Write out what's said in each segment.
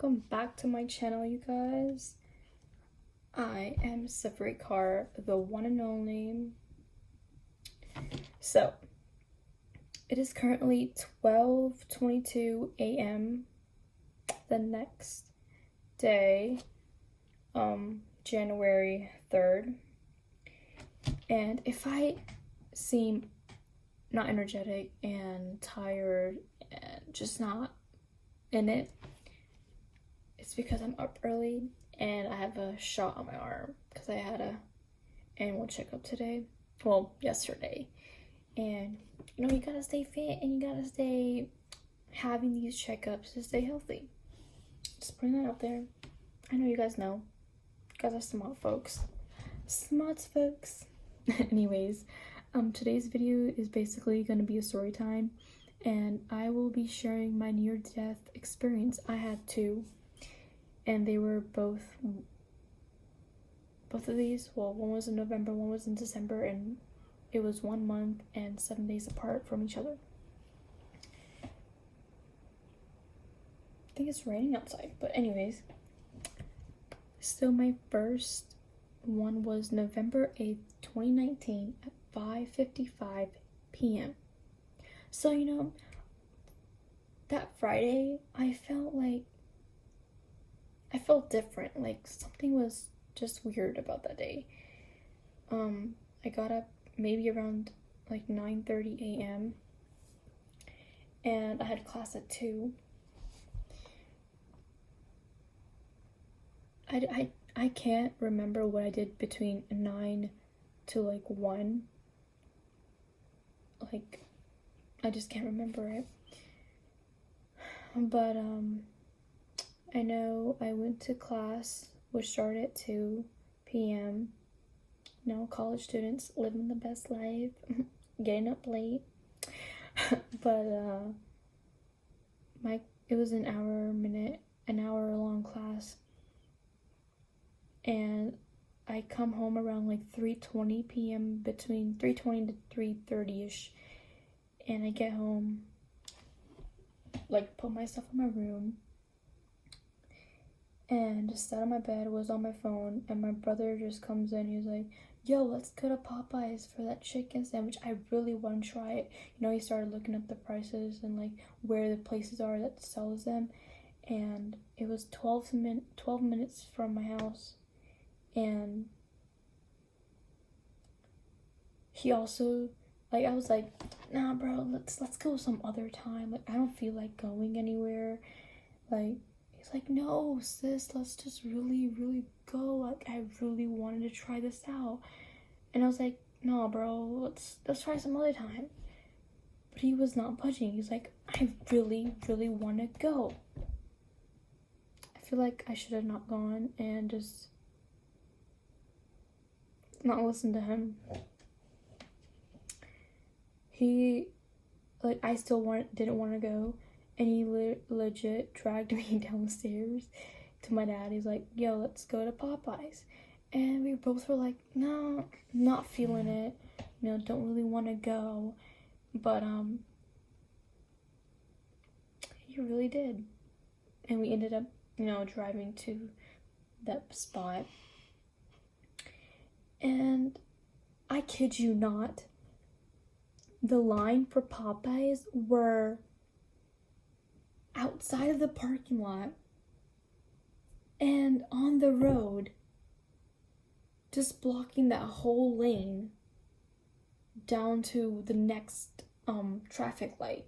welcome back to my channel, you guys. I am Safari Carr, the one and only. So, it is currently 12:22 a.m. the next day, January 3rd. And if I seem not energetic and tired and just not in it, it's because I'm up early and I have a shot on my arm because I had a annual checkup today. Well, yesterday. And you know, you gotta stay fit and you gotta stay having these checkups to stay healthy. Just putting that out there. I know you guys know. You guys are smart folks. Smart folks. Anyways, today's video is basically gonna be a story time, and I will be sharing my near-death experience. I had two, and they were both of these, well, one was in November, one was in December, and it was 1 month and 7 days apart from each other. I think it's raining outside, but anyways. So my first one was November 8th, 2019 at 5:55 p.m. So, you know, that Friday, I felt different. Like, something was just weird about that day. I got up maybe around like 9:30 a.m. and I had class at 2. I can't remember what I did between 9 to like 1. Like, I just can't remember it. But I know I went to class, which started at 2 p.m. You know, college students living the best life, getting up late. But it was an hour long class, and I come home around like 3:20 p.m. between 3:20 to 3:30ish, and I get home, like, put my stuff in my room, and just sat on my bed, was on my phone, and my brother just comes in. He's like, yo, let's go to Popeyes for that chicken sandwich. I really want to try it. You know, he started looking up the prices and like where the places are that sells them, and it was 12 minutes from my house. And he also, like, I was like, nah bro, let's go some other time. Like, I don't feel like going anywhere. Like, he's like, no sis, let's just really go. Like, I really wanted to try this out. And I was like, no bro, let's try some other time. But he was not budging. He's like, I really want to go. I feel like I should have not gone and just not listened to him. He, like, I still didn't want to go, and he legit dragged me downstairs to my dad. He's like, yo, let's go to Popeyes. And we both were like, no, not feeling it, you know, don't really want to go. But he really did. And we ended up, you know, driving to that spot. And I kid you not, the line for Popeyes were outside of the parking lot and on the road, just blocking that whole lane down to the next traffic light.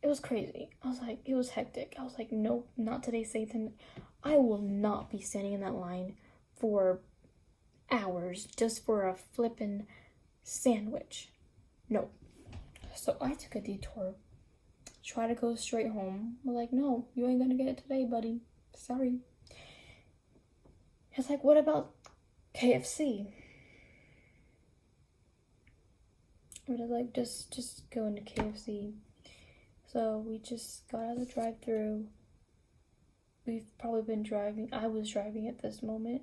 It was crazy. I was like, it was hectic. I was like, nope, not today, Satan. I will not be standing in that line for hours just for a flippin' sandwich. No. So I took a detour, try to go straight home. I'm like, no, you ain't gonna get it today, buddy. Sorry. It's like, what about KFC? I was like, just go into KFC. So we just got out of the drive-thru. We've probably been driving. I was driving at this moment.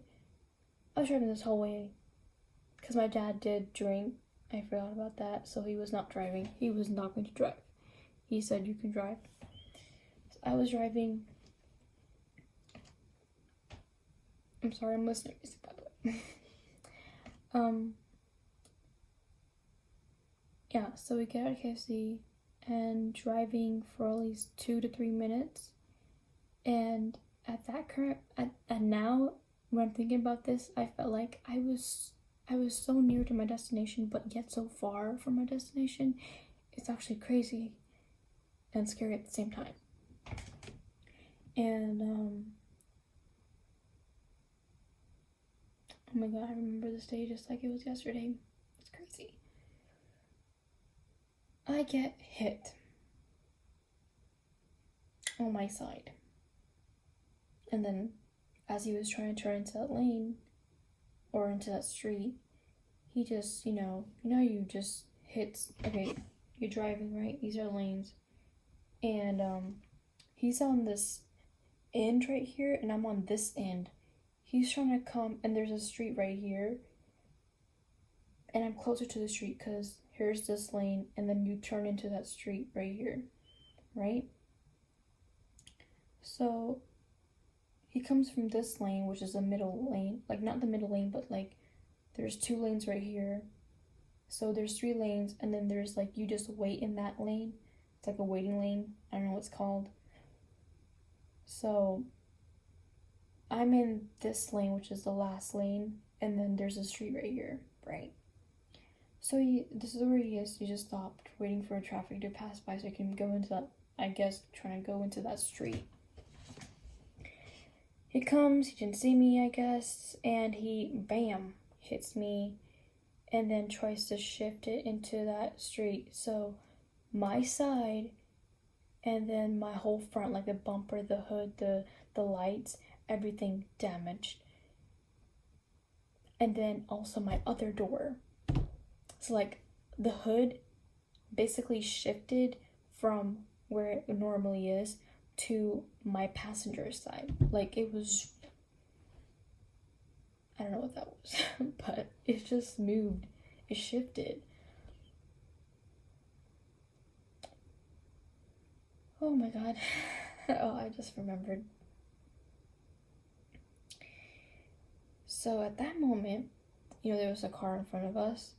I was driving this whole way because my dad did drink. I forgot about that. So he was not driving. He was not going to drive. He said, you can drive. So I was driving, I'm sorry, I'm listening to music, by the way. um, yeah, so we get out of KFC and driving for at least 2 to 3 minutes. And now, when I'm thinking about this, I felt like I was so near to my destination, but yet so far from my destination. It's actually crazy and scary at the same time. And oh my god, I remember this day just like it was yesterday. It's crazy. I get hit on my side. And then as he was trying to turn into that lane or into that street, he just, you just hits, okay, you're driving, right? These are lanes. And he's on this end right here, and I'm on this end. He's trying to come, and there's a street right here. And I'm closer to the street because here's this lane, and then you turn into that street right here, right? So he comes from this lane, which is the middle lane. Like, not the middle lane, but like there's 2 lanes right here. So there's 3 lanes, and then there's like, you just wait in that lane. It's like a waiting lane. I don't know what it's called. So I'm in this lane, which is the last lane, and then there's a street right here, right? So this is where he is. He just stopped, waiting for traffic to pass by so he can go into that, I guess, trying to go into that street. He comes, he didn't see me, I guess, and he, bam, hits me, and then tries to shift it into that street. So my side, and then my whole front, like the bumper, the hood, the lights, everything damaged. And then also my other door. So like the hood basically shifted from where it normally is to my passenger side. Like, it was, I don't know what that was, but it just moved. It shifted. Oh my god. Oh, I just remembered. So at that moment, there was a car in front of us.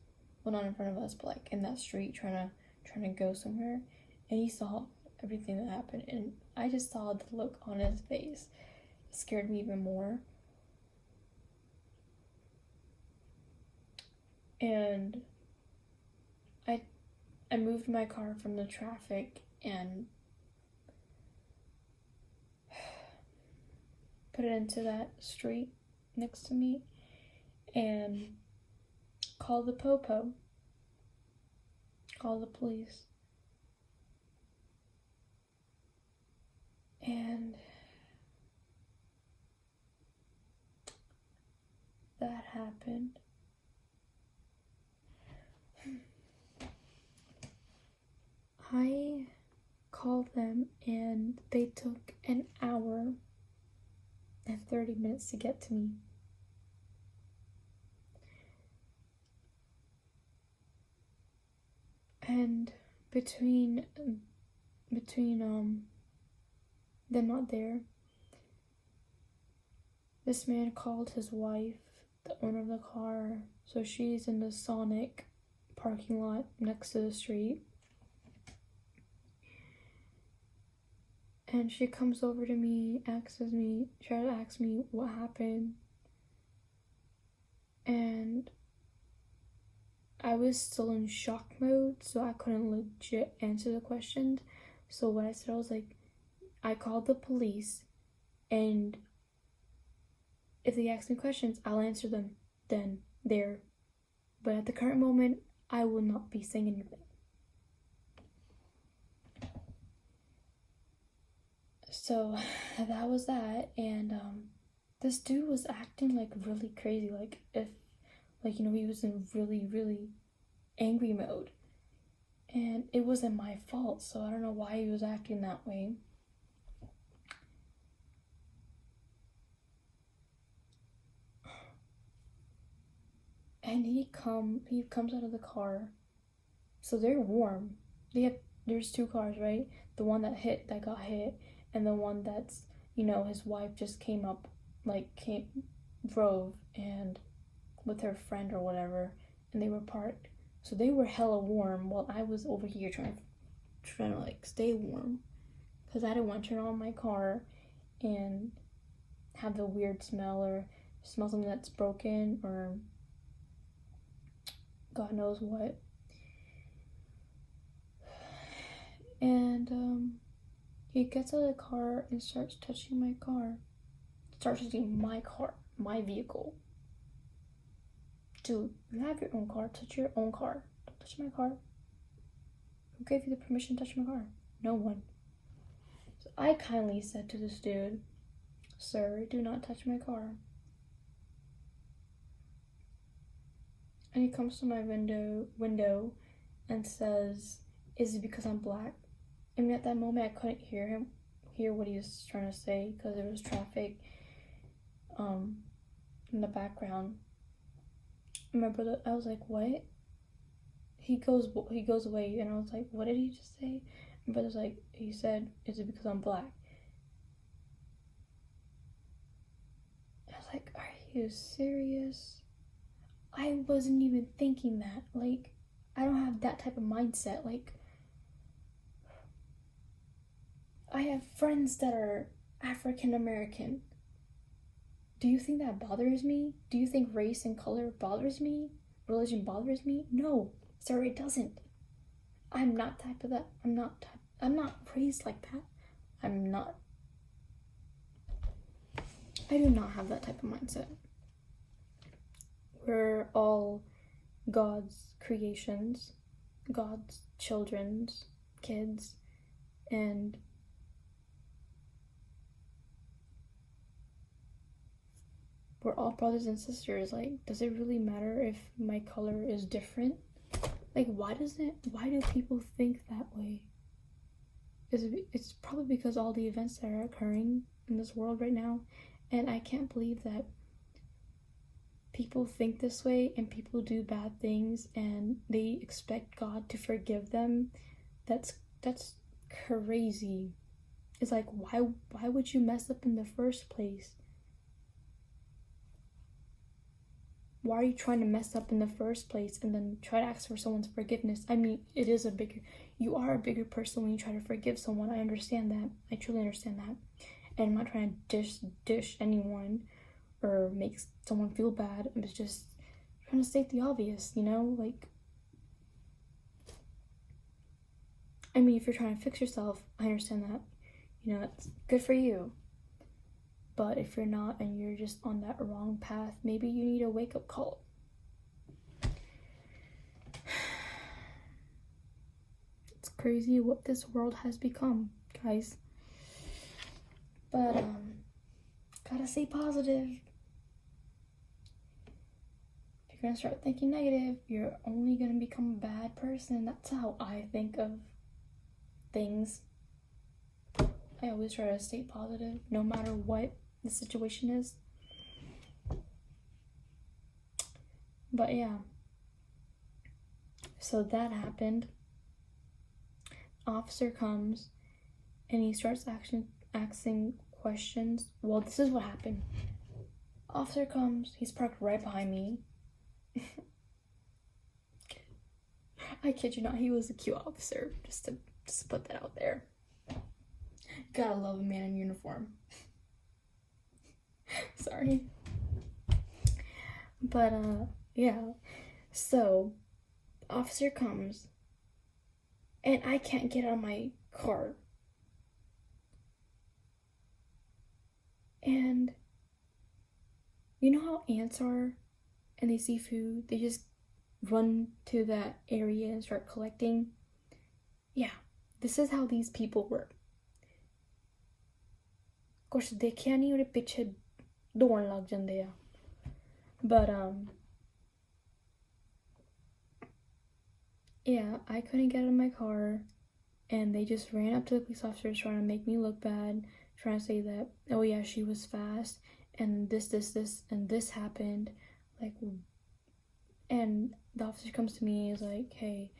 Well, not in front of us, but like in that street trying to go somewhere. And he saw everything that happened, and I just saw the look on his face. It scared me even more. And I moved my car from the traffic and put it into that street next to me and called the popo. Called the police. And that happened. I called them, and they took an hour and 30 minutes to get to me. And between them not there, this man called his wife, the owner of the car, so she's in the Sonic parking lot next to the street. And she comes over to me, tries to ask me what happened. And I was still in shock mode, so I couldn't legit answer the questions. So what I said, I was like, I called the police, and if they ask me questions, I'll answer them then, there. But at the current moment, I will not be saying anything. So that was that, and this dude was acting like really crazy, like if, like, he was in really, really angry mode, and it wasn't my fault, so I don't know why he was acting that way. And he comes out of the car, so they're warm. There's 2 cars, right? The one that got hit, and the one that's, his wife just came drove and with her friend or whatever, and they were parked. So they were hella warm while I was over here trying to like stay warm, because I didn't want to turn on my car and have the weird smell or smell something that's broken or God knows what. And he gets out of the car and starts touching my car. Starts touching my car, my vehicle. Dude, you have your own car. Touch your own car. Don't touch my car. Who gave you the permission to touch my car? No one. So I kindly said to this dude, "Sir, do not touch my car." And he comes to my window and says, "Is it because I'm black?" I mean, at that moment, I couldn't hear what he was trying to say because there was traffic in the background. And my brother, I was like, "What?" He goes away, and I was like, "What did he just say?" My brother's like, he said, "Is it because I'm black?" I was like, "Are you serious?" I wasn't even thinking that. Like, I don't have that type of mindset. Like, I have friends that are African American. Do you think that bothers me? Do you think race and color bothers me? Religion bothers me? No, sir, it doesn't. I'm not type of that. I'm not raised like that. I do not have that type of mindset. We're all God's creations, God's children's kids, and we're all brothers and sisters. Like, does it really matter if my color is different? Like, why do people think that way? It's probably because all the events that are occurring in this world right now, and I can't believe that people think this way and people do bad things and they expect God to forgive them. That's crazy. It's like, why would you mess up in the first place? Why are you trying to mess up in the first place and then try to ask for someone's forgiveness? I mean, you are a bigger person when you try to forgive someone. I understand that. I truly understand that. And I'm not trying to dish anyone or make someone feel bad. I'm just trying to state the obvious, you know? Like, I mean, if you're trying to fix yourself, I understand that. You know, it's good for you. But if you're not and you're just on that wrong path, maybe you need a wake-up call. It's crazy what this world has become, guys. But, gotta stay positive. If you're gonna start thinking negative, you're only gonna become a bad person. That's how I think of things. I always try to stay positive, no matter what the situation is. But yeah, so that happened. Officer comes and he starts asking questions. Well, this is what happened. Officer comes, he's parked right behind me. I kid you not, he was a cute officer, just to put that out there. Gotta love a man in uniform. Sorry. But, yeah. So, the officer comes, and I can't get out of my car. And, you know how ants are? And they see food, they just run to that area and start collecting? Yeah, this is how these people work. ਕੁਛ ਦੇਖਿਆ ਨਹੀਂ ਉਹਦੇ ਪਿੱਛੇ ਦੌੜਨ ਲੱਗ ਜਾਂਦੇ ਆ. But yeah, I couldn't get out of my car and they just ran up to the police officers trying to make me look bad, trying to say that, oh yeah, she was fast and this and this happened. Like, and the officer comes to me and is like, "Hey,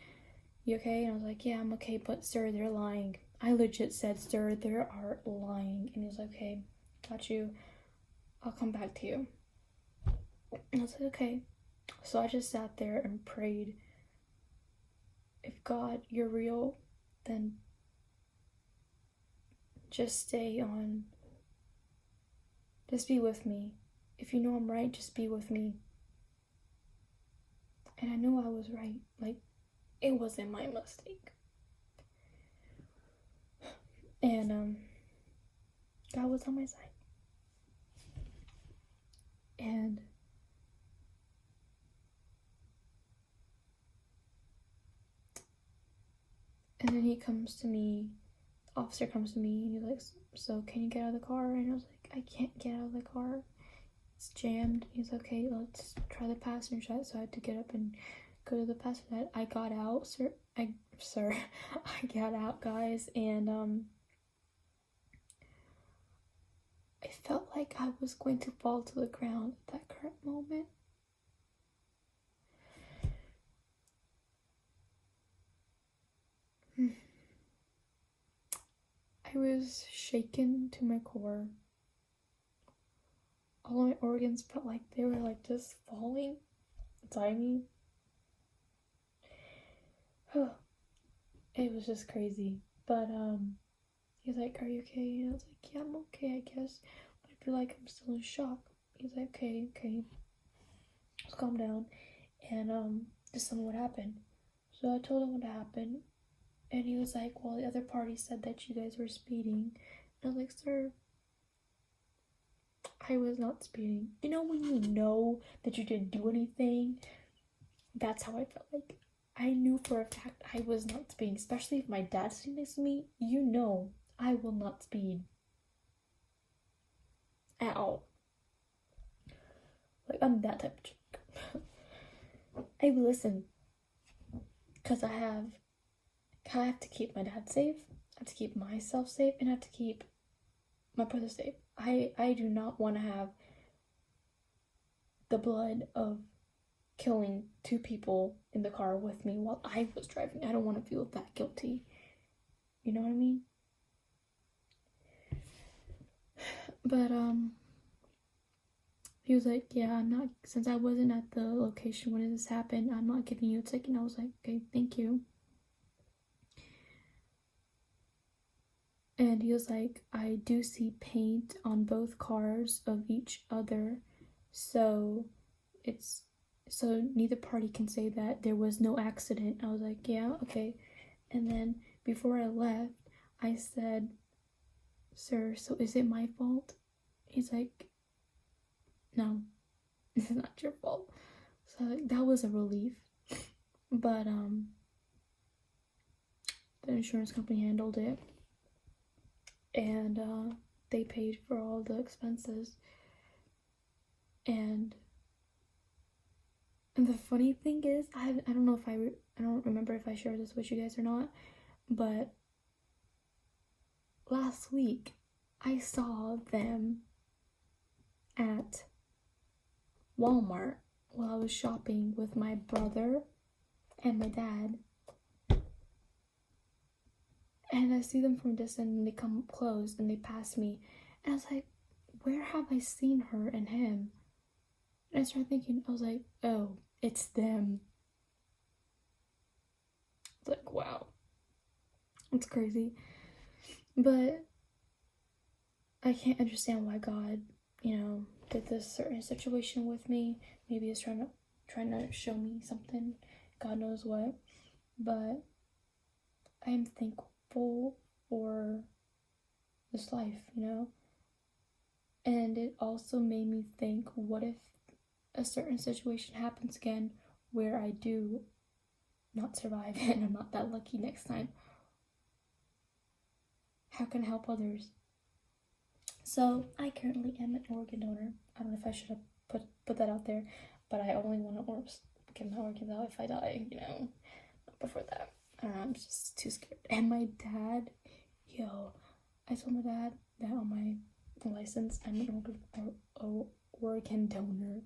you okay?" And I was like, "Yeah, I'm okay, but sir, they're lying." I legit said, "Sir, they are lying." And he was like, "Okay, got you. I'll come back to you." And I was like, okay. So I just sat there and prayed, if God, you're real, then just stay on. Just be with me. If you know I'm right, just be with me. And I knew I was right. Like, it wasn't my mistake. And God was on my side. And then he comes to me, the officer comes to me, and he's like, so can you get out of the car? And I was like, I can't get out of the car. It's jammed. He's like, okay, let's try the passenger side. So I had to get up and go to the passenger side. I got out, I got out, guys, and I felt like I was going to fall to the ground at that correct moment. I was shaken to my core. All my organs felt like they were like just falling inside me. It was just crazy. But he's like, are you okay? And I was like, yeah, I'm okay, I guess. But I feel like I'm still in shock. He's like, okay. Let's calm down and just tell me what happened. So I told him what happened. And he was like, well, the other party said that you guys were speeding. And I was like, sir, I was not speeding. You know when you know that you didn't do anything? That's how I felt like. I knew for a fact I was not speeding. Especially if my dad's sitting next to me. You know I will not speed. At all. Like, I'm that type of chick. I will listen. Because I have to keep my dad safe. I have to keep myself safe. And I have to keep my brother safe. I do not want to have the blood of killing 2 people in the car with me while I was driving. I don't want to feel that guilty. You know what I mean? But he was like, yeah, I'm not, since I wasn't at the location when this happened, I'm not giving you a ticket. And I was like, okay, thank you. And he was like, I do see paint on both cars of each other, so neither party can say that there was no accident. I was like, yeah, okay. And then before I left, I said, sir, so is it my fault? He's like, no, it's not your fault. So like, that was a relief. But the insurance company handled it. And they paid for all the expenses. And the funny thing is, I don't remember if I shared this with you guys or not, but last week I saw them at Walmart while I was shopping with my brother and my dad. And I see them from a distance and they come up close and they pass me. And I was like, where have I seen her and him? And I started thinking, I was like, oh, it's them. It's like, wow. It's crazy. But I can't understand why God, did this certain situation with me. Maybe he's trying to show me something. God knows what. But I am thankful for this life, And it also made me think, what if a certain situation happens again where I do not survive and I'm not that lucky next time? How can I help others? So I currently am an organ donor. I don't know if I should have put that out there, but I only want to get my organs out if I die, not before that. I don't know, I'm just too scared. And my dad, I told my dad that on my license I'm an organ donor.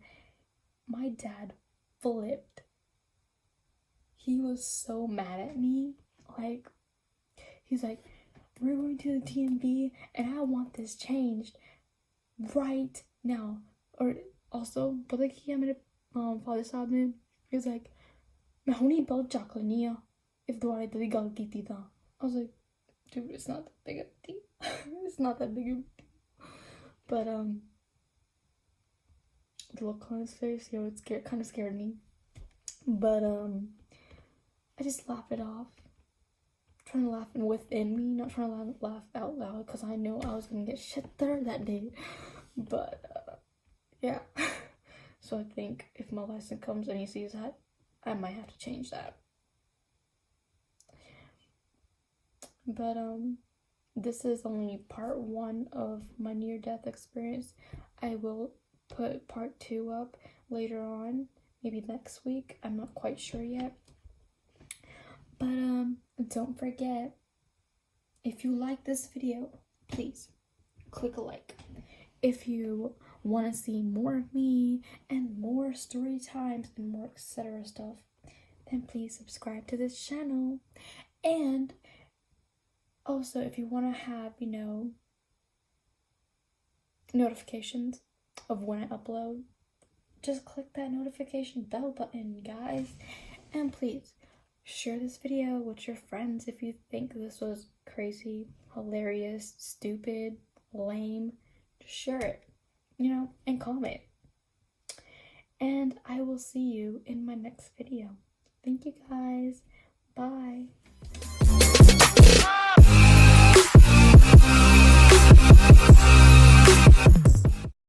My dad flipped. He was so mad at me. Like, he's like, we're going to the DMV and I want this changed right now. Or also पता क्या मेरे father साहब ने, he's like मैं हुनी बहुत ਚੱਕ ਲੈਣੀ ਆ if ਦੁਬਾਰਾ ਇਦਾਂ ਦੀ ਗੱਲ ਕੀਤੀ ਤਾਂ. I was like, dude, it's not that big of a deal. It's not that big of a deal. But the look on his face, yo, it kind of scared me. But I just laugh it off. I'm trying to laugh within me, not trying to laugh out loud, because I know I was gonna get shit there that day. But yeah. So I think if my license comes and he sees that, I might have to change that. But this is only part 1 of my near-death experience. I will put part 2 up later on, maybe next week. I'm not quite sure yet. But don't forget, if you like this video, please click a like. If you want to see more of me and more story times and more etc. stuff, then please subscribe to this channel. And also, if you want to have, you know, notifications of when I upload, just click that notification bell button, guys. And please share this video with your friends if you think this was crazy, hilarious, stupid, lame. Just share it, you know, and comment. And I will see you in my next video. Thank you, guys. Bye.